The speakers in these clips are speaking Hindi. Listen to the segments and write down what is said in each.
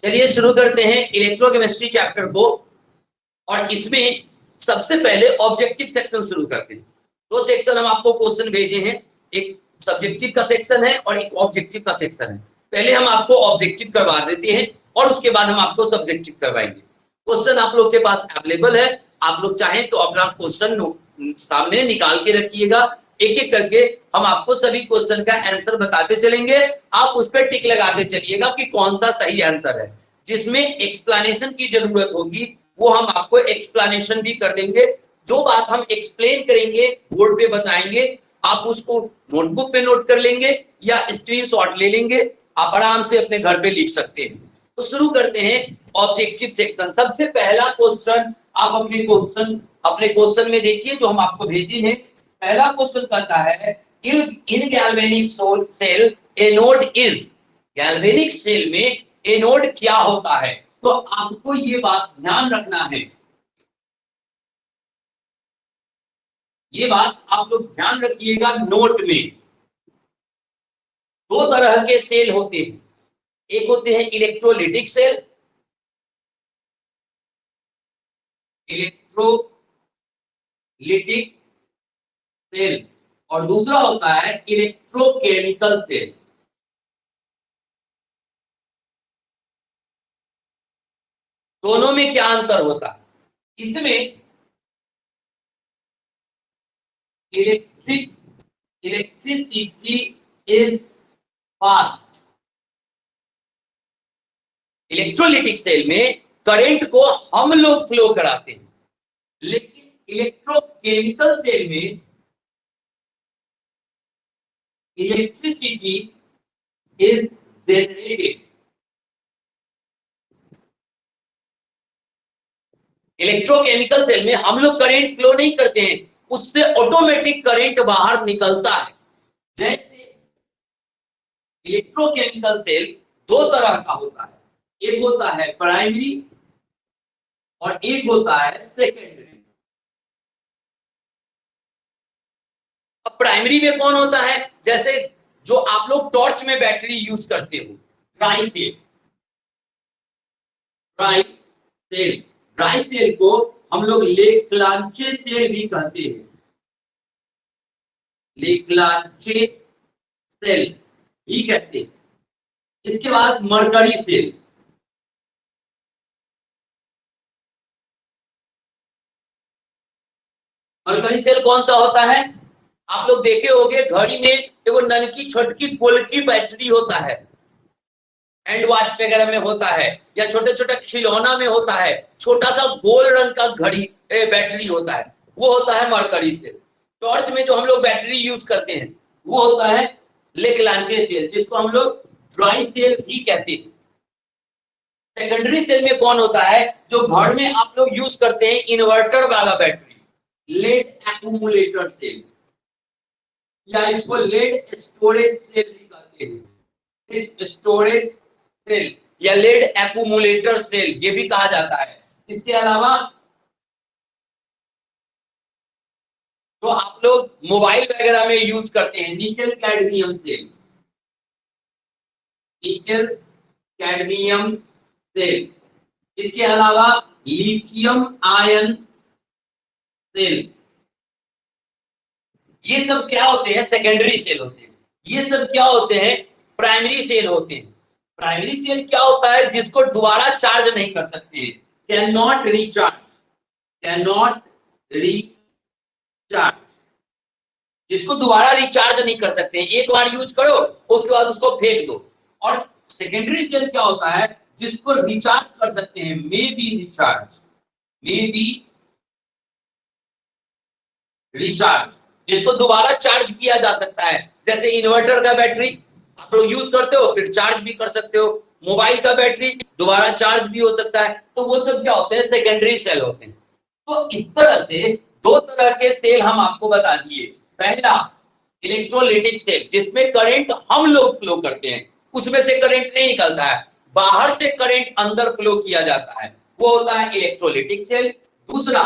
चलिए शुरू करते हैं इलेक्ट्रोकेमिस्ट्री चैप्टर को। और इसमें सबसे पहले ऑब्जेक्टिव सेक्शन शुरू करते हैं। दो सेक्शन हम आपको क्वेश्चन भेजे हैं, एक सब्जेक्टिव का सेक्शन है और एक ऑब्जेक्टिव का सेक्शन है। पहले हम आपको ऑब्जेक्टिव करवा देते हैं और उसके बाद हम आपको सब्जेक्टिव करवाएंगे। क्वेश्चन आप लोग के पास अवेलेबल है, आप लोग चाहें तो अपना क्वेश्चन सामने निकाल के रखिएगा। एक एक करके हम आपको सभी क्वेश्चन का आंसर बताते चलेंगे, आप उस पर टिक लगाते चलिएगा कि कौन सा सही आंसर है। जिसमें एक्सप्लेनेशन की जरूरत होगी वो हम आपको एक्सप्लेनेशन भी कर देंगे। जो बात हम एक्सप्लेन करेंगे बोर्ड पे बताएंगे, आप उसको नोटबुक पे नोट कर लेंगे या स्क्रीनशॉट ले लेंगे, आप आराम से अपने घर पे लिख सकते हैं। तो शुरू करते हैं ऑब्जेक्टिव सेक्शन। सबसे पहला क्वेश्चन आप अपने क्वेश्चन में देखिए जो हम आपको भेजे हैं। पहला क्वेश्चन कहता है in galvanic cell anode is. Galvanic cell में एनोड क्या होता है? तो आपको ये बात ध्यान रखना है, ये बात आप लोग ध्यान रखिएगा। नोट में दो तरह के सेल होते हैं, एक होते हैं इलेक्ट्रोलिटिक सेल, इलेक्ट्रोलिटिक सेल, और दूसरा होता है इलेक्ट्रोकेमिकल सेल। दोनों में क्या अंतर होता है? इसमें electricity is fast. Electrolytic cell में करंट को हम लोग फ्लो कराते हैं, लेकिन इलेक्ट्रोकेमिकल सेल में electricity is generated. Electrochemical cell में हम लोग करंट फ्लो नहीं करते हैं, उससे ऑटोमेटिक करंट बाहर निकलता है। जैसे इलेक्ट्रोकेमिकल सेल दो तरह का होता है, एक होता है प्राइमरी और एक होता है सेकेंडरी। अब प्राइमरी में कौन होता है? जैसे जो आप लोग टॉर्च में बैटरी यूज करते हो, ड्राई सेल। ड्राई सेल को हम लोग लेक्लांचे सेल भी कहते हैं, लेक्लांचे सेल भी कहते हैं। इसके बाद मरकरी सेल। मरकरी सेल कौन सा होता है? आप लोग देखे होंगे घड़ी में एगो ननकी छोटकी गोल्की बैटरी होता है, हैंड वॉच वगैरह में होता है, या छोटे छोटे खिलौना में होता है, छोटा सा गोल रंग का घड़ी बैटरी होता है, वो होता है मरकरी सेल। टॉर्च में जो हम लोग बैटरी यूज करते हैं वो होता है लेक्लांचे सेल, जिसको हम लोग ड्राई सेल भी कहते हैं। सेकेंडरी सेल में कौन होता है? जो घर में आप लोग यूज करते हैं इन्वर्टर वाला बैटरी, लेड एक्यूमुलेटर सेल, या इसको लेड स्टोरेज सेल भी कहते हैं। स्टोरेज सेल या लेड एक्यूमुलेटर सेल ये भी कहा जाता है। इसके अलावा तो आप लोग मोबाइल वगैरह में यूज करते हैं nickel cadmium cell, nickel cadmium cell. इसके अलावा लिथियम आयन सेल। ये सब क्या होते हैं? सेकेंडरी सेल होते हैं। ये सब क्या होते हैं? प्राइमरी सेल होते हैं। प्राइमरी सेल क्या होता है? जिसको दोबारा चार्ज नहीं कर सकते, can not recharge, can not recharge, जिसको दोबारा रिचार्ज नहीं कर सकते, एक बार यूज करो उसके बाद उसको फेंक दो। और सेकेंडरी सेल क्या होता है? जिसको रिचार्ज कर सकते हैं, may be recharge, may be recharge, जिसको दोबारा चार्ज किया जा सकता है। जैसे इन्वर्टर का बैटरी आप लोग यूज करते हो, फिर चार्ज भी कर सकते हो। मोबाइल का बैटरी दोबारा चार्ज भी हो सकता है। तो वो सब क्या होते हैं? सेकेंडरी सेल होते हैं। तो इस तरह से दो तरह के सेल हम आपको बता दिए। पहला इलेक्ट्रोलिटिक सेल, जिसमें करंट हम लोग फ्लो करते हैं, उसमें से करंट नहीं निकलता है, बाहर से करंट अंदर फ्लो किया जाता है, वो होता है इलेक्ट्रोलिटिक सेल। दूसरा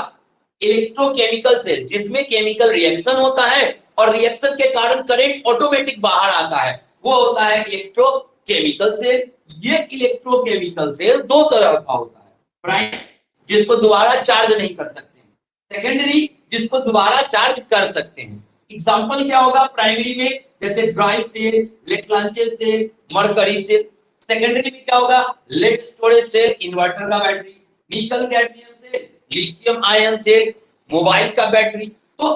इलेक्ट्रोकेमिकल सेल, जिसमें केमिकल रिएक्शन होता है और रिएक्शन के कारण करंट ऑटोमेटिक बाहर आता है, वो होता है इलेक्ट्रोकेमिकल सेल। ये इलेक्ट्रोकेमिकल सेल दो तरह का होता है, प्राइमरी जिसको दोबारा चार्ज नहीं कर सकते हैं, सेकेंडरी जिसको दोबारा चार्ज कर सकते हैं। एग्जांपल क्या होगा प्राइमरी में, जैसे dry cell, lead cell, mercury cell. Secondary में क्या होगा, लेड स्टोरेज सेल, इन्वर्टर का battery, nickel cadmium cell, lithium ion cell, mobile का बैटरी। तो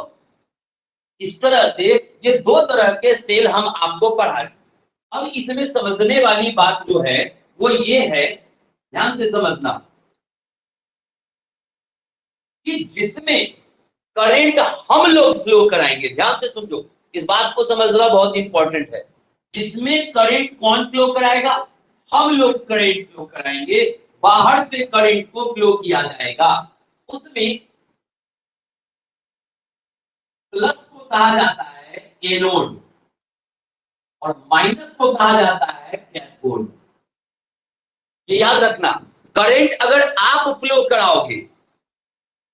इस तरह से ये दो तरह के सेल हम आपको पढ़ाए। अब इसमें समझने वाली बात जो है वो ये है, ध्यान से समझना, कि जिसमें करंट हम लोग फ्लो कराएंगे, ध्यान से समझो, इस बात को समझना बहुत इंपॉर्टेंट है। जिसमें करंट कौन फ्लो कराएगा, हम लोग करंट फ्लो कराएंगे, बाहर से करंट को फ्लो किया जाएगा। उसमें प्लस को कहा जाता है एनोड और माइनस को कहा जाता है कैथोड। ये याद रखना, करंट अगर आप फ्लो कराओगे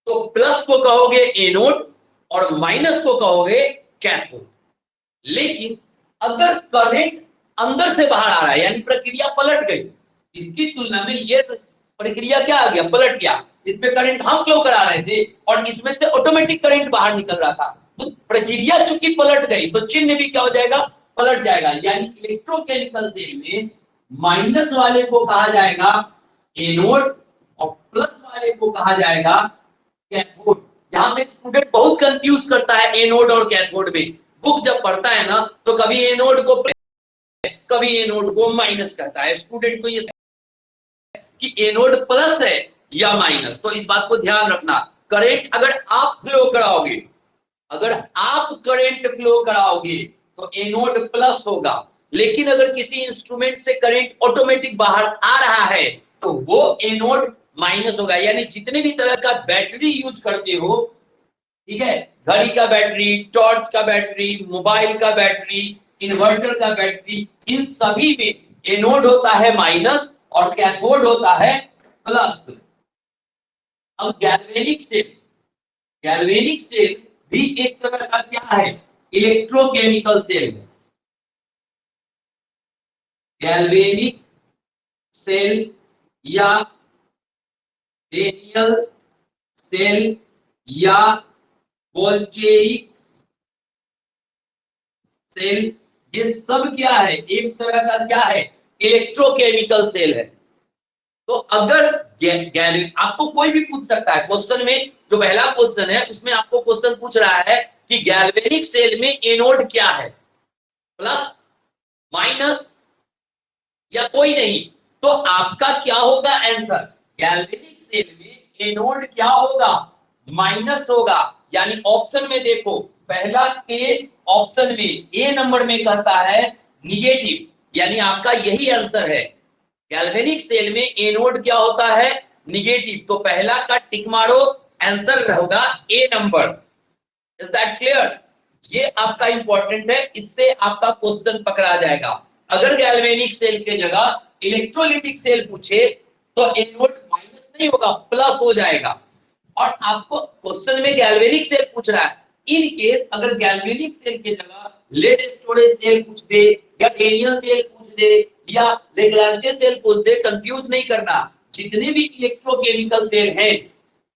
तो प्लस को कहोगे एनोड और माइनस को कहोगे कैथोड। लेकिन अगर करंट अंदर से बाहर आ रहा है, यानी प्रक्रिया पलट गई, इसकी तुलना में ये प्रक्रिया क्या आ गया, पलट गया। इसमें करंट हम फ्लो करा रहे थे और इसमें से ऑटोमेटिक करंट बाहर निकल रहा था, तो प्रक्रिया चूंकि पलट गई तो चिन्ह भी क्या हो जाएगा, पलट जाएगा। यानी इलेक्ट्रोकेमिकल सेल में माइनस वाले को कहा जाएगा एनोड और प्लस वाले को कहा जाएगा कैथोड। यहाँ पे स्टूडेंट बहुत कंफ्यूज करता है एनोड और कैथोड में। बुक जब पढ़ता है ना तो कभी एनोड को कभी एनोड को माइनस करता है। स्टूडेंट को ये कि एनोड प्लस है या माइनस, तो इस बात को ध्यान रखना। करंट अगर आप फ्लो कराओगे, अगर आप करंट फ्लो कराओगे तो एनोड प्लस होगा, लेकिन अगर किसी इंस्ट्रूमेंट से करंट ऑटोमेटिक बाहर आ रहा है तो वो एनोड माइनस होगा। यानी जितने भी तरह का बैटरी यूज करते हो, ठीक है, घड़ी का बैटरी, टॉर्च का बैटरी, मोबाइल का बैटरी, इन्वर्टर का बैटरी, इन सभी में एनोड होता है माइनस और कैथोड होता है प्लस। अब गैल्वेनिक सेल भी एक तरह का क्या है, इलेक्ट्रोकेमिकल सेल है। गैल्वेनिक सेल या डेनियल सेल या वोल्टेइक सेल, ये सब क्या है, एक तरह का क्या है, इलेक्ट्रोकेमिकल सेल है। तो अगर आपको कोई भी पूछ सकता है क्वेश्चन में, जो पहला क्वेश्चन है उसमें आपको क्वेश्चन पूछ रहा है कि गैल्वेनिक सेल में एनोड क्या है, प्लस, माइनस या कोई नहीं, तो आपका क्या होगा आंसर, गैल्वेनिक सेल में एनोड क्या होगा, माइनस होगा। यानी ऑप्शन में देखो, पहला के ऑप्शन में ए नंबर में कहता है निगेटिव, यानी आपका यही आंसर है। गैल्वेनिक सेल में एनोड क्या होता है, निगेटिव, तो पहला का टिक मारो, आंसर होगा ए नंबर। Is that clear? ये आपका इंपॉर्टेंट है, इससे आपका क्वेश्चन पकड़ा जाएगा। अगर गैल्वेनिक सेल के जगह इलेक्ट्रोलिटिक सेल पूछे तो एनोड माइनस नहीं होगा, प्लस हो जाएगा। और आपको क्वेश्चन में गैल्वेनिक सेल पूछ रहा है, इन केस अगर गैल्वेनिक सेल के जगह लेड स्टोरेज सेल पूछ दे या डेनियल सेल पूछ दे या लेग्रांजे सेल पूछ दे, कंफ्यूज नहीं करना। जितने भी इलेक्ट्रोकेमिकल सेल हैं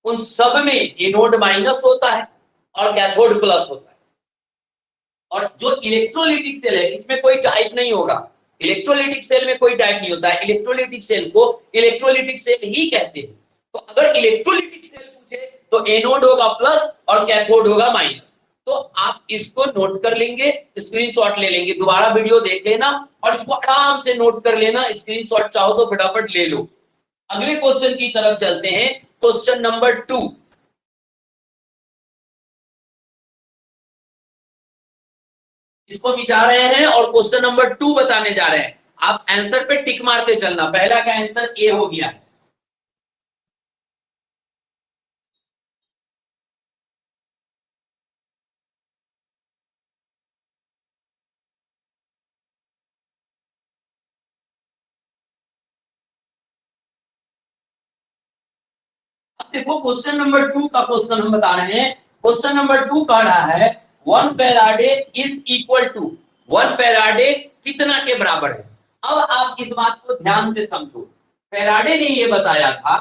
उन सब में एनोड माइनस होता है और कैथोड प्लस होता है। और जो इलेक्ट्रोलिटिक सेल है इसमें कोई टाइप नहीं होगा, इलेक्ट्रोलिटिक सेल में कोई टाइप नहीं होता है, इलेक्ट्रोलिटिक सेल को इलेक्ट्रोलिटिक सेल ही कहते हैं। तो अगर इलेक्ट्रोलिटिक सेल पूछे तो एनोड होगा प्लस और कैथोड होगा माइनस। तो आप इसको नोट कर लेंगे, स्क्रीनशॉट ले लेंगे, दोबारा वीडियो देख लेना और इसको आराम से नोट कर लेना। स्क्रीनशॉट चाहो तो फटाफट ले लो। अगले क्वेश्चन की तरफ चलते हैं, क्वेश्चन नंबर 2। इसको मिटा रहे हैं और क्वेश्चन नंबर 2 बताने जा रहे हैं। आप आंसर पे टिक मारते चलना, पहला का आंसर ए हो गया है। देखो क्वेश्चन नंबर 2 का क्वेश्चन हम बता रहे हैं। क्वेश्चन नंबर 2 कह रहा है 1 Faraday is equal to, 1 Faraday कितना के बराबर है। अब आप इस बात को ध्यान से समझो, फैराडे ने ये बताया था,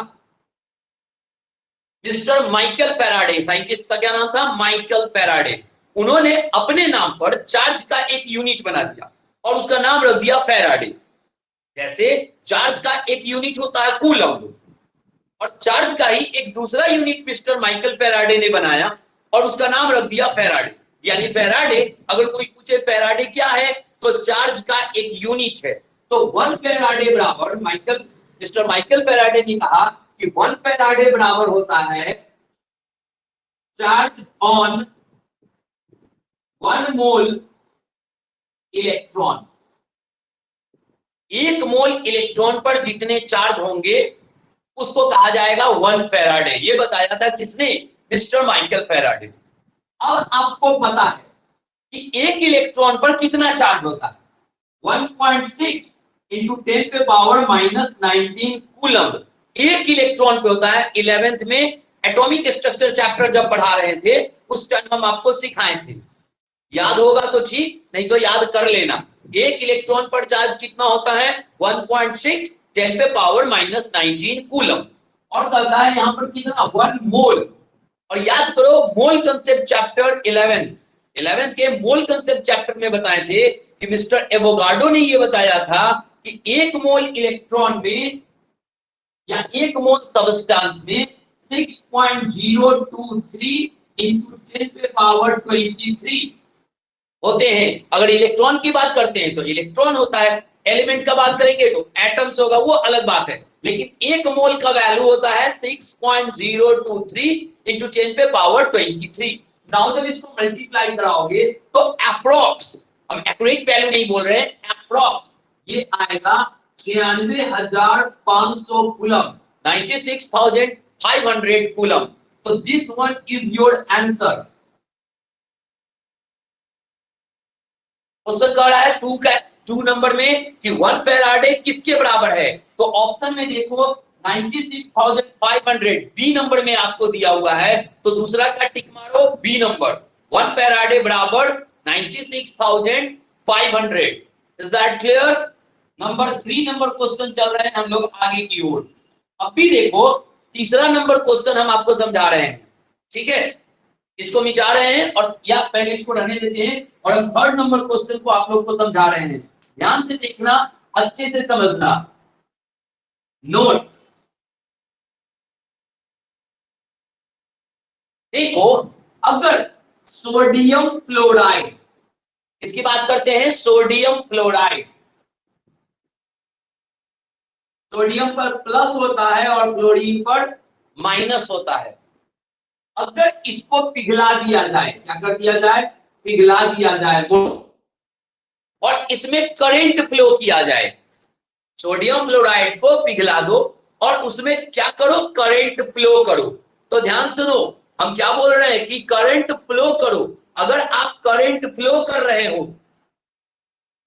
मिस्टर माइकल फैराडे, साइंटिस्ट का क्या नाम था, माइकल फैराडे, उन्होंने अपने नाम पर चार्ज का एक यूनिट बना दिया और उसका नाम रख दिया फैराडे। जैसे चार्ज का एक यूनिट होता है कूलम, और चार्ज का ही एक दूसरा यूनिट मिस्टर माइकल फैराडे ने बनाया और उसका नाम रख दिया फैराडे। यानी फैराडे, अगर कोई पूछे फैराडे क्या है, तो चार्ज का एक यूनिट है। तो 1 फैराडे बराबर, मिस्टर माइकल फैराडे ने कहा कि 1 फैराडे बराबर होता है charge on 1 mole electron. 1 mole electron पर जितने चार्ज होंगे उसको कहा जाएगा 1 फैराडे। ये बताया था किसने, मिस्टर माइकल फैराडे। अब आपको पता है कि एक इलेक्ट्रॉन पर कितना चार्ज होता है, 1.6 इंटू 10 पे पावर -19 कूलम एक इलेक्ट्रॉन पे होता है। 11th में एटॉमिक स्ट्रक्चर चैप्टर जब पढ़ा रहे थे उस टाइम हम आपको सिखाए थे, याद होगा तो ठीक, नहीं तो याद कर लेना। एक इलेक्ट्रॉन पर चार्ज कितना होता है, 1.6 10 पे पावर -19 कूलम, और कहता है यहां पर कितना, 1 मोल। और याद करो, मोल कंसेप्ट चैप्टर 11th के मोल कंसेप्ट चैप्टर में बताए थे कि मिस्टर एवोगार्डो ने यह बताया था कि 1 मोल इलेक्ट्रॉन में या 1 मोल सबस्टेंस में 6.023 इंटू 10 पे पावर 23 होते हैं। अगर इलेक्ट्रॉन की बात करते हैं तो इलेक्ट्रॉन होता है, एलिमेंट का बात करेंगे तो एटम्स होगा, वो अलग बात है। लेकिन 1 मोल का वैल्यू होता है 6.023 इंटू 10 पे पावर 23। नाउ जब इसको मल्टीप्लाई कराओगे तो अप्रोक्स, हम एक्यूरेट वैल्यू नहीं बोल रहे हैं, अप्रोक्स ये आएगा 93,500 कूलम, 96,500 कूलम। तो this one is your answer. Question कह रहा है 2 नंबर में कि 1 फैराडे किसके बराबर है, तो ऑप्शन में देखो 96,500 बी नंबर में आपको दिया हुआ है, तो दूसरा का टिक मारो, बी नंबर 1 फैराडे बराबर 96,500। Is that clear? Number 3 number question चल रहे हैं हम लोग आगे की ओर। अभी देखो तीसरा नंबर क्वेश्चन हम आपको समझा रहे हैं, ठीक है, इसको मिटा रहे हैं और या पहले इसको रहने देते हैं और हम 3rd नंबर क्वेश्चन को आप लोग को समझा रहे हैं। ध्यान से देखना, अच्छे से समझना। नोट, देखो अगर सोडियम फ्लोराइड, इसकी बात करते हैं, सोडियम फ्लोराइड, सोडियम पर प्लस होता है और फ्लोरीन पर माइनस होता है। अगर इसको पिघला दिया जाए, क्या कर दिया जाए, पिघला दिया जाए, और इसमें करंट फ्लो किया जाए, सोडियम फ्लोराइड को पिघला दो और उसमें क्या करो, करंट फ्लो करो। तो ध्यान सुनो, हम क्या बोल रहे हैं कि करंट फ्लो करो। अगर आप करंट फ्लो कर रहे हो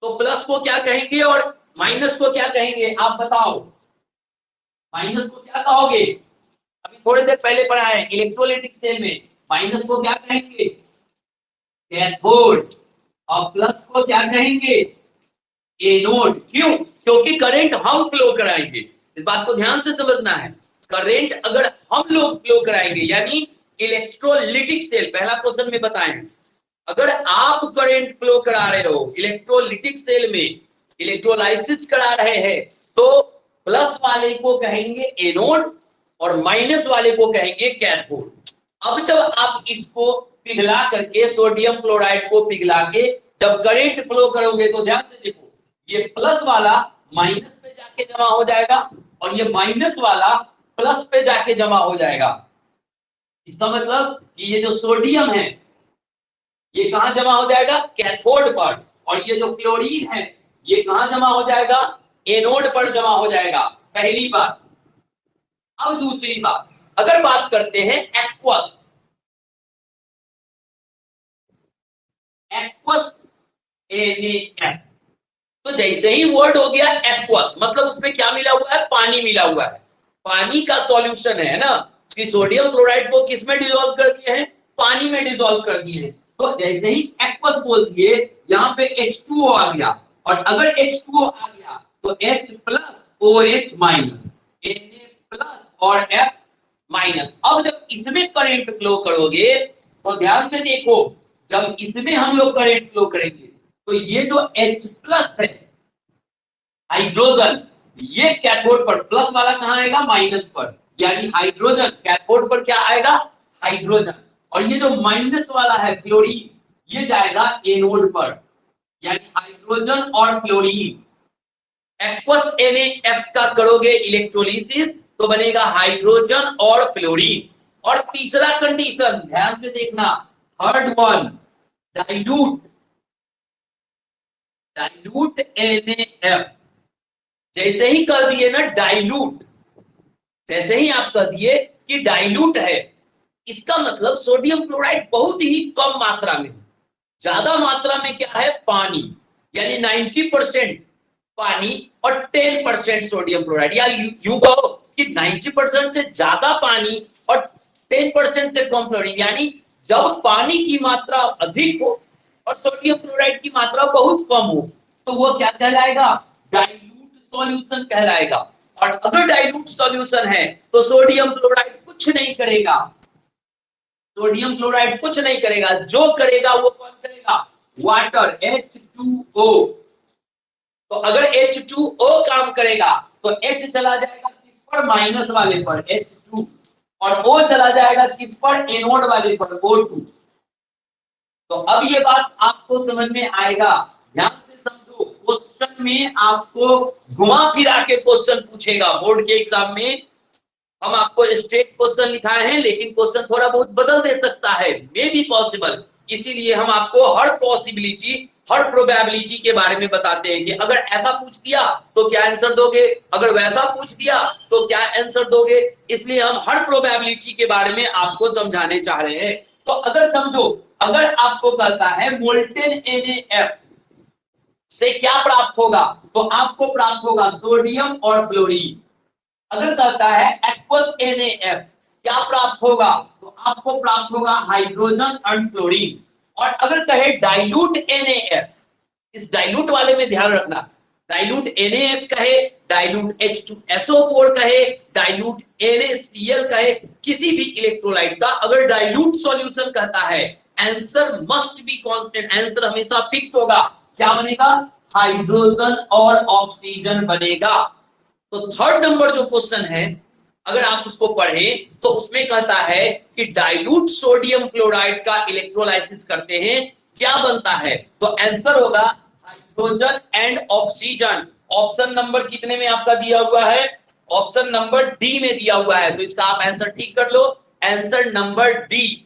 तो प्लस को क्या कहेंगे और माइनस को क्या कहेंगे, आप बताओ। माइनस को क्या कहोगे, अभी थोड़ी देर पहले पढ़ा है इलेक्ट्रोलाइटिक सेल में, माइनस को क्या कहेंगे, कैथोड, और प्लस को क्या कहेंगे, एनोड। क्यों? क्योंकि करंट हम फ्लो कराएंगे। इस बात को ध्यान से समझना है, करंट अगर हम लोग फ्लो कराएंगे, यानी इलेक्ट्रोलिटिक सेल, पहला क्वेश्चन में बताए हैं, अगर आप करंट फ्लो करा रहे हो इलेक्ट्रोलिटिक सेल में, इलेक्ट्रोलाइसिस करा रहे हैं, तो प्लस वाले को कहेंगे एनोड और माइनस वाले को कहेंगे कैथोड। अब जब आप इसको पिघला करके, सोडियम क्लोराइड को पिघला के जब करंट फ्लो करोगे तो ध्यान से देखो, ये प्लस वाला माइनस पे जाके जमा हो जाएगा और ये माइनस वाला प्लस पे जाके जमा हो जाएगा। इसका मतलब कि ये जो सोडियम है ये कहां जमा हो जाएगा, कैथोड पर, और ये जो क्लोरीन है ये कहां जमा हो जाएगा, एनोड पर जमा हो जाएगा। पहली बात। अब दूसरी बात, अगर बात करते हैं एक्वस, एक्वस NaF, तो जैसे ही वर्ड हो गया एक्वस, मतलब उसमें क्या मिला हुआ है, पानी मिला हुआ है, पानी का सॉल्यूशन है ना, कि सोडियम क्लोराइड को किस में डिसॉल्व कर दिए हैं, पानी में डिसॉल्व कर दिए हैं। तो जैसे ही एक्वस बोल दिए, यहाँ पे H2O आ गया और अगर H2O आ गया तो H plus OH minus, Na plus और F माइनस। अब जब इसमें करंट फ्लो करोगे तो ध्यान से देखो, जब इसमें हम लोग करंट फ्लो करेंगे तो ये जो H प्लस है हाइड्रोजन, ये कैथोड पर, प्लस वाला कहां आएगा, माइनस पर, यानी हाइड्रोजन कैथोड पर क्या आएगा, हाइड्रोजन। और ये जो माइनस वाला है क्लोरीन, ये जाएगा एनोड पर, यानी हाइड्रोजन और क्लोरीन। एक्वस NaF का करोगे इलेक्ट्रोलिसिस तो बनेगा हाइड्रोजन और फ्लोरीन। और तीसरा कंडीशन ध्यान से देखना, थर्ड वन, डाइल्यूट NaF। जैसे ही कर दिए ना डाइल्यूट, जैसे ही आप कर दिए कि डाइल्यूट है, इसका मतलब सोडियम क्लोराइड बहुत ही कम मात्रा में, ज्यादा मात्रा में क्या है, पानी, यानी 90% पानी और 10% सोडियम क्लोराइड, या यूं कहो कि 90% से ज्यादा पानी और 10% से कम क्लोरीन, यानी जब पानी की मात्रा अधिक हो और सोडियम क्लोराइड की मात्रा बहुत कम हो तो वो क्या कहलाएगा, डाइल्यूट सॉल्यूशन कहलाएगा। और अगर डाइल्यूट सॉल्यूशन है तो सोडियम क्लोराइड कुछ नहीं करेगा, सोडियम क्लोराइड कुछ नहीं करेगा, जो करेगा वो कौन करेगा, वाटर, H2O। तो अगर H2O काम करेगा तो H चला जाएगा किस पर, माइनस वाले पर, H2, और O चला जाएगा किस पर, एनोड वाले पर, O2। तो अब ये बात आपको समझ में आएगा, ध्यान से समझो। क्वेश्चन में आपको घुमा फिरा के क्वेश्चन पूछेगा बोर्ड के एग्जाम में। हम आपको स्ट्रेट क्वेश्चन लिखाए हैं, लेकिन क्वेश्चन थोड़ा बहुत बदल दे सकता है, मे बी पॉसिबल। इसीलिए हम आपको हर पॉसिबिलिटी, हर प्रोबेबिलिटी के बारे में बताते हैं कि अगर ऐसा पूछ दिया तो क्या आंसर दोगे, अगर वैसा पूछ दिया तो क्या आंसर दोगे। इसलिए हम हर प्रोबेबिलिटी के बारे में आपको समझाने चाह रहे हैं। तो अगर समझो, अगर आपको कहता है मोल्टेन NaF से क्या प्राप्त होगा, तो आपको प्राप्त होगा सोडियम और क्लोरीन। अगर कहता है एक्वस NaF क्या प्राप्त होगा, तो आपको प्राप्त होगा हाइड्रोजन और क्लोरीन। और अगर कहे डाइल्यूट NaF, इस डाइल्यूट वाले में ध्यान रखना, डाइल्यूट NaF कहे, डाइल्यूट H2SO4 कहे, डाइल्यूट NaCl कहे, किसी भी इलेक्ट्रोलाइट का अगर डाइल्यूट सॉल्यूशन कहता है, answer must be constant, answer हमेशा फिक्स होगा। क्या बनेगा, हाइड्रोजन और ऑक्सीजन बनेगा। तो थर्ड नंबर जो क्वेश्चन है, अगर आप उसको पढ़ें तो उसमें कहता है कि डाइल्यूट सोडियम क्लोराइड का इलेक्ट्रोलाइसिस करते हैं, क्या बनता है, तो आंसर होगा hydrogen and oxygen. Option number कितने में आपका दिया हुआ है, ऑप्शन नंबर डी में दिया हुआ है, तो इसका आप आंसर ठीक कर लो, answer number D,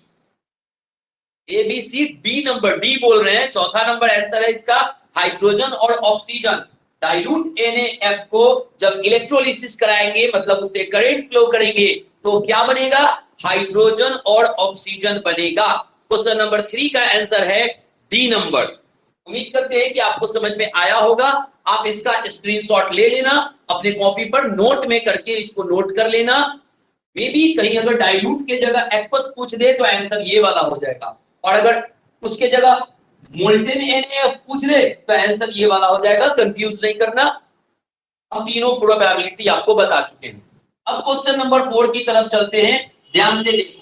ABC D number, D बोल रहे हैं, चौथा नंबर आंसर है इसका हाइड्रोजन और ऑक्सीजन। डाइल्यूट NaF को जब इलेक्ट्रोलिसिस कराएंगे, मतलब उससे करंट फ्लो करेंगे, तो क्या बनेगा, हाइड्रोजन और ऑक्सीजन बनेगा। क्वेश्चन नंबर 3 का आंसर है डी नंबर। उम्मीद करते हैं कि आपको समझ में आया होगा। आप इसका स्क्रीनशॉट ले लेना, अपने कॉपी पर नोट में करके इसको नोट कर लेना। मे बी कहीं अगर डाइल्यूट के जगह एक्वस पूछ दे तो आंसर ये वाला हो जाएगा, और अगर उसके जगह मोल्टेन NaF पूछ ले तो आंसर ये वाला हो जाएगा, कंफ्यूज नहीं करना। हम तीनों प्रोबेबिलिटी आपको बता चुके हैं। अब क्वेश्चन नंबर 4 की तरफ चलते हैं, ध्यान से देखो।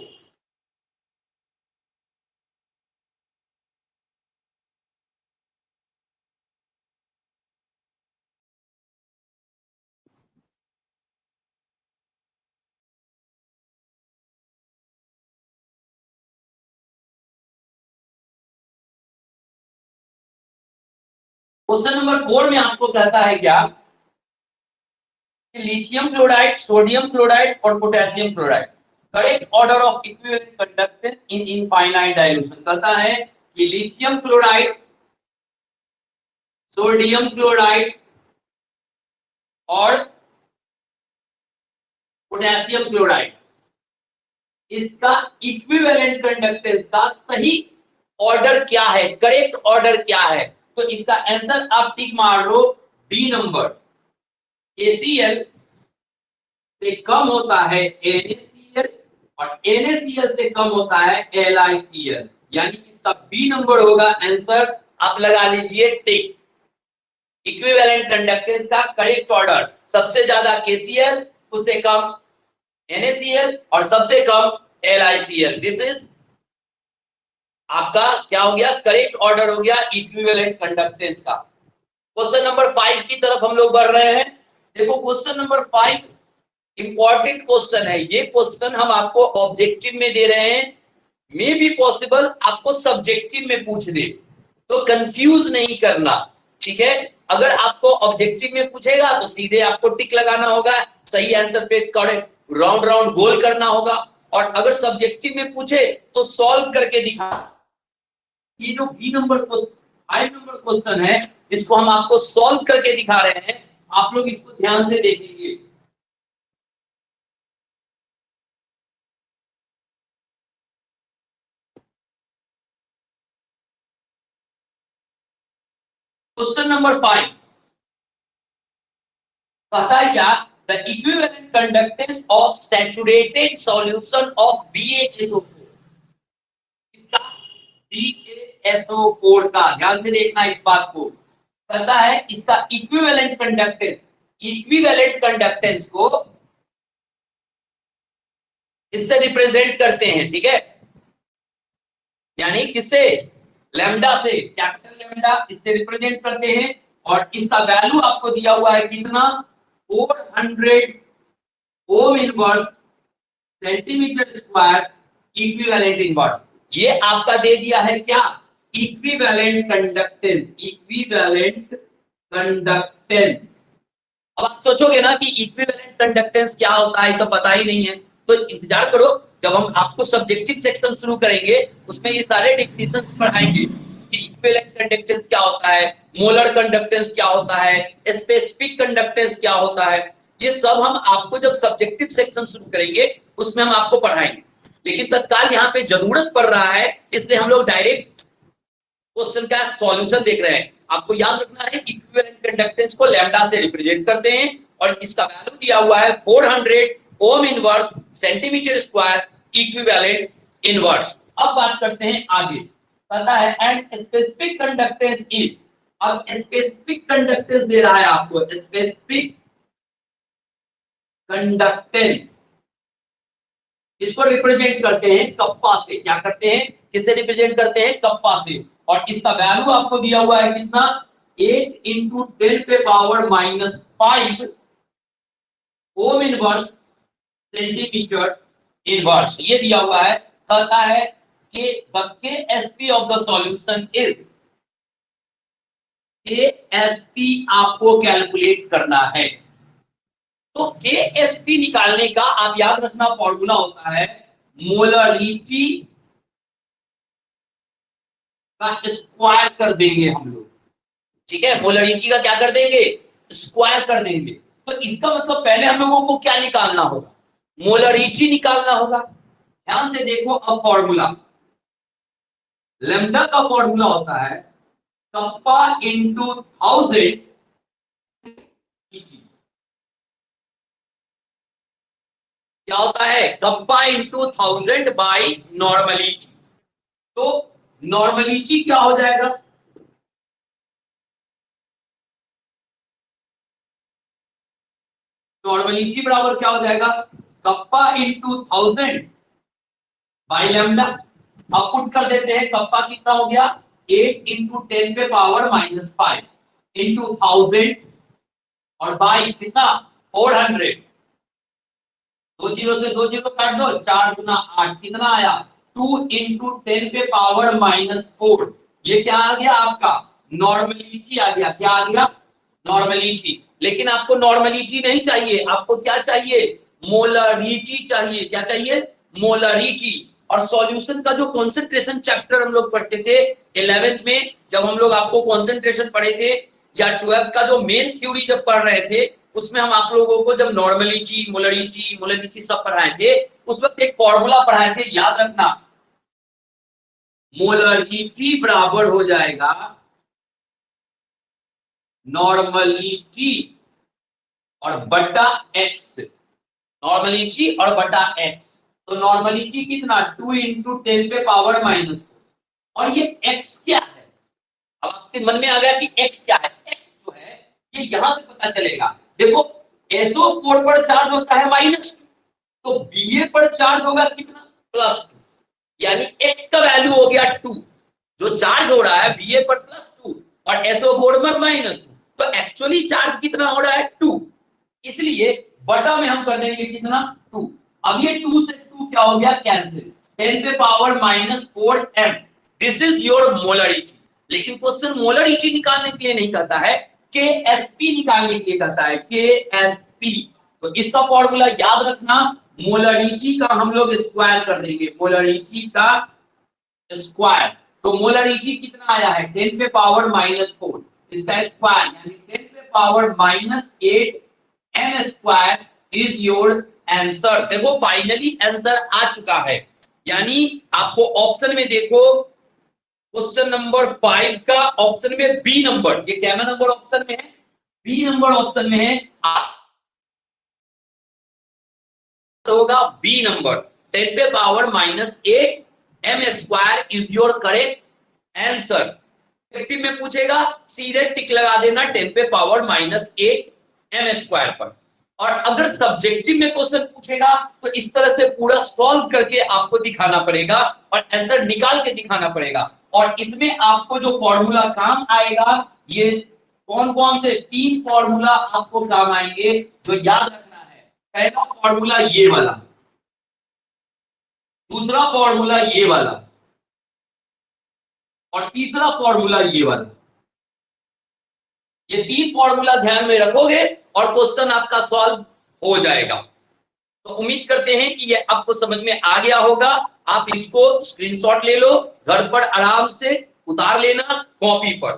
क्वेश्चन नंबर 4 में आपको कहता है क्या, लिथियम क्लोराइड, सोडियम क्लोराइड और potassium chloride correct order of equivalent conductance in infinite dilution. कहता है कि लिथियम क्लोराइड, सोडियम क्लोराइड और पोटेशियम क्लोराइड, इसका इक्विवेलेंट कंडक्टेंस का सही ऑर्डर क्या है, करेक्ट ऑर्डर क्या है, तो इसका आंसर आप टिक मार लो, डी नंबर। ACl से कम होता है NaCl और NaCl से कम होता है LiCl, यानी इसका बी नंबर होगा आंसर। आप लगा लीजिए टिक। इक्विवेलेंट कंडक्टेंस का करेक्ट ऑर्डर, सबसे ज्यादा KCl, उससे कम NaCl और सबसे कम LiCl। दिस इज आपका क्या हो गया, करेक्ट ऑर्डर हो गया इक्विवेलेंट कंडक्टेंस का। क्वेश्चन नंबर 5 की तरफ हम लोग बढ़ रहे हैं। देखो क्वेश्चन नंबर 5 इंपॉर्टेंट क्वेश्चन है। ये क्वेश्चन हम आपको ऑब्जेक्टिव में दे रहे हैं, मे बी पॉसिबल आपको सब्जेक्टिव में पूछ दे, तो कंफ्यूज नहीं करना, ठीक है। अगर आपको ऑब्जेक्टिव में पूछेगा तो सीधे आपको टिक लगाना होगा, सही आंसर पे राउंड राउंड गोल करना होगा, और अगर सब्जेक्टिव में पूछे तो सॉल्व करके दिखा। ये जो बी नंबर 5 नंबर क्वेश्चन है, इसको हम आपको सॉल्व करके दिखा रहे हैं, आप लोग इसको ध्यान से देखेंगे। क्वेश्चन नंबर 5 कहता है क्या, the equivalent conductance of saturated solution of BaSO4। इसका BaSO4 का ध्यान से देखना इस बात को, कहता है इसका इक्विवेलेंट कंडक्टेंस को इससे रिप्रेजेंट करते हैं, ठीक है, यानी किससे, लैम्डा से, कैपिटल लैम्डा इससे रिप्रेजेंट करते हैं, और इसका वैल्यू आपको दिया हुआ है कितना, 400 ohm inverse centimetre square equivalent inverse. ये आपका दे दिया है क्या, इक्विवेलेंट कंडक्टेंस। अब आप सोचोगे ना कि इक्विवेलेंट कंडक्टेंस क्या होता है, तो पता ही नहीं है, तो इंतजार करो, जब हम आपको सब्जेक्टिव सेक्शन शुरू करेंगे उसमें ये सारे डेफिनेशंस पढ़ाएंगे कि इक्विवेलेंट कंडक्टेंस क्या होता है, मोलर कंडक्टेंस क्या होता है, स्पेसिफिक कंडक्टेंस क्या होता है, ये सब हम आपको जब सब्जेक्टिव सेक्शन शुरू करेंगे उसमें हम आपको पढ़ाएंगे। लेकिन तत्काल यहाँ पे जरूरत पड़ रहा है, इसलिए हम लोग डायरेक्ट क्वेश्चन का सॉल्यूशन देख रहे हैं। आपको याद रखना है इक्विवेलेंट कंडक्टेंस को लैम्डा से रिप्रेजेंट करते हैं, और इसका वैल्यू दिया हुआ है 400 ohm inverse centimetre square equivalent inverse. अब बात करते हैं आगे, पता है एंड स्पेसिफिक कंडक्टेंस इज। अब स्पेसिफिक कंडक्टेंस दे रहा है आपको, स्पेसिफिक कंडक्टेंस इसको रिप्रेजेंट करते हैं कप्पा से। क्या करते हैं, किसे रिप्रेजेंट करते हैं, कप्पा से, और इसका वैल्यू आपको दिया हुआ है कितना, 8 × 10⁻⁵ ओम इनवर्स सेंटीमीटर इनवर्स, ये दिया हुआ है। कहता है कि the KSP of the solution is, KSP आपको कैलकुलेट करना है। तो KSP निकालने का आप याद रखना फॉर्मूला होता है मोलरिटी का स्क्वायर कर देंगे हम लोग, ठीक है, मोलरिटी का क्या कर देंगे, स्क्वायर कर देंगे। तो इसका मतलब पहले हम लोगों को क्या निकालना होगा, मोलरिटी निकालना होगा। ध्यान से देखो, अब फॉर्मूला लैम्डा का फॉर्मूला होता है कप्पा इंटू 1000 क्या होता है, कप्पा इंटू 1000 बाई नॉर्मलिटी। तो नॉर्मलिटी क्या हो जाएगा, नॉर्मलिटी बराबर क्या हो जाएगा, कप्पा इंटू 1000 बाई लैम्डा। अब पुट कर देते हैं, कप्पा कितना हो गया, 8 × 10⁻⁵ इंटू 1000 और बाई कितना 400, 2 जीरो से 2 जीरो काट दो, 4 × 8 कितना आया, 2 × 10⁻⁴। ये क्या आ गया आपका, नॉर्मलिटी आ गया। क्या आ गया, नॉर्मलिटी। लेकिन आपको नॉर्मलिटी नहीं चाहिए, आपको क्या चाहिए, मोलरिटी चाहिए। क्या चाहिए, मोलरिटी। और सॉल्यूशन का जो कंसंट्रेशन चैप्टर हम लोग पढ़ते थे 11th में, जब हम लोग आपको कंसंट्रेशन पढ़े थे, या 12th का जो मेन थ्योरी जब पढ़ रहे थे, उसमें हम आप लोगों को जब नॉर्मलिटी, मोलरिटी सब पढ़ाए थे, उस वक्त एक फॉर्मूला पढ़ाए थे, याद रखना, मोलरिटी बराबर हो जाएगा नॉर्मलिटी और बटा एक्स, नॉर्मलिटी और बटा एक्स। तो नॉर्मलिटी कितना, 2 × 10⁻⁻⁴। और ये एक्स क्या है, अब आपके मन में आ गया कि एक्स क्या है। एक्स जो है ये यहां से पता चलेगा। देखो SO4 पर चार्ज होता है -2, तो Ba पर चार्ज होगा कितना, +2, यानी X का वैल्यू हो गया 2, जो चार्ज हो रहा है Ba पर +2 और SO4 पर -2, तो एक्चुअली चार्ज कितना हो रहा है 2, इसलिए बटा में हम कर देंगे कितना 2। अब ये 2 से 2 क्या हो गया, कैंसिल, 10 पे power -4 m, this is your molarity. लेकिन क्वेश्चन मोलरिटी निकालने के लिए नहीं कहता है, KSP निकालने के लिए कहता है, KSP। तो इसका फॉर्मूला याद रखना, मोलरिटी का हम लोग स्क्वायर कर देंगे, मोलरिटी का स्क्वायर। तो मोलरिटी कितना आया है 10 पे पावर -4, इसका स्क्वायर यानी 10 पे power -8 m square is your answer. देखो फाइनली आंसर आ चुका है, यानी आपको ऑप्शन में देखो क्वेश्चन नंबर 5 का ऑप्शन में बी नंबर, ये क्या नंबर ऑप्शन में है, बी नंबर ऑप्शन में है, होगा बी नंबर, 10 पे power -8 m square is your correct answer. Objective में पूछेगा सीधे टिक लगा देना 10 पे पावर -8 m स्क्वायर पर, और अगर सब्जेक्टिव में क्वेश्चन पूछेगा तो इस तरह से पूरा सॉल्व करके आपको दिखाना पड़ेगा और आंसर निकाल के दिखाना पड़ेगा। और इसमें आपको जो फॉर्मूला काम आएगा, ये कौन कौन से 3 फॉर्मूला आपको काम आएंगे जो याद रखना है। पहला फॉर्मूला ये वाला, दूसरा फॉर्मूला ये वाला, और तीसरा फॉर्मूला ये वाला। ये 3 फॉर्मूला ध्यान में रखोगे और क्वेश्चन आपका सॉल्व हो जाएगा। तो उम्मीद करते हैं कि ये आपको समझ में आ गया होगा। आप इसको स्क्रीनशॉट ले लो, घर पर आराम से उतार लेना कॉपी पर।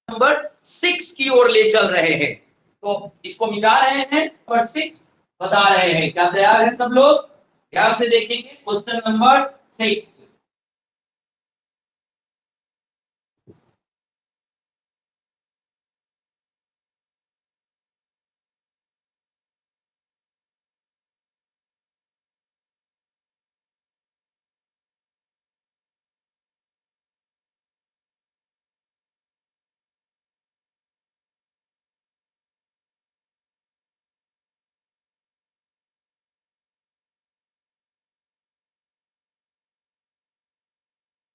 नंबर 6 की ओर ले चल रहे हैं, तो इसको मिटा रहे हैं और 6 बता रहे हैं। क्या तैयार है सब लोग, ध्यान से देखेंगे क्वेश्चन नंबर 6।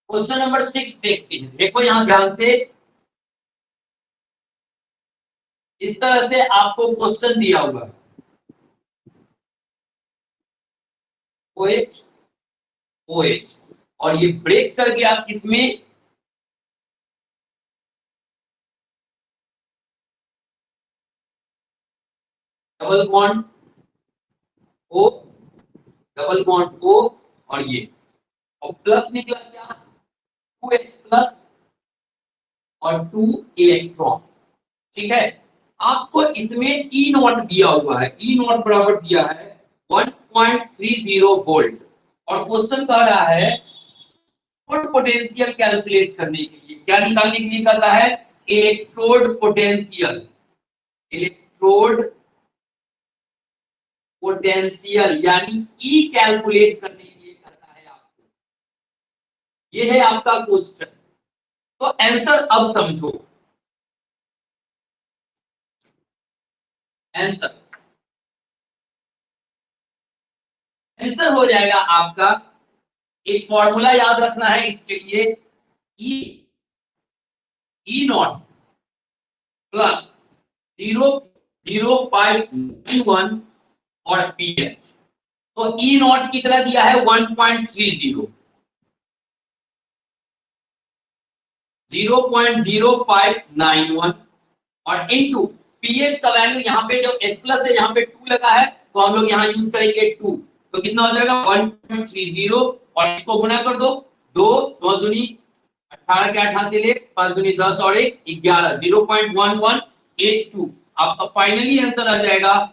क्वेश्चन नंबर 6 देखते हैं। देखो यहां ध्यान से, इस तरह से आपको क्वेश्चन दिया हुआ है, OH OH, और ये ब्रेक करके आप इसमें double bond O, double bond O, और ये और प्लस निकला क्या 2H प्लस और 2 इलेक्ट्रॉन। ठीक है, आपको इसमें E नॉट दिया हुआ है, E नॉट बराबर दिया है 1.30 वोल्ट, और क्वेश्चन कह रहा है पोटेंशियल कैलकुलेट करने के लिए, क्या निकालने के लिए कहता है, इलेक्ट्रोड पोटेंशियल, इलेक्ट्रोड पोटेंशियल यानी E कैलकुलेट करने के लिए कहता है आपको। ये है आपका क्वेश्चन। तो आंसर अब समझो, आंसर आंसर हो जाएगा आपका, एक फॉर्मूला याद रखना है इसके लिए, ई नॉट प्लस 0.0591 और पीएच। तो ई नॉट कितना दिया है 1.30, 0.0591 और इनटू पीएच का वैल्यू, यहाँ पे जो H प्लस है यहाँ पे 2 लगा है, तो हम लोग यहाँ यूज करेंगे 2, तो कितना हो जाएगा 1.30, और इसको गुना कर दो, 2 9 दूनी 18 के 18 से ले 5 दूनी 10 और 1 11, 0.1182। आपका फाइनली आंसर आ जाएगा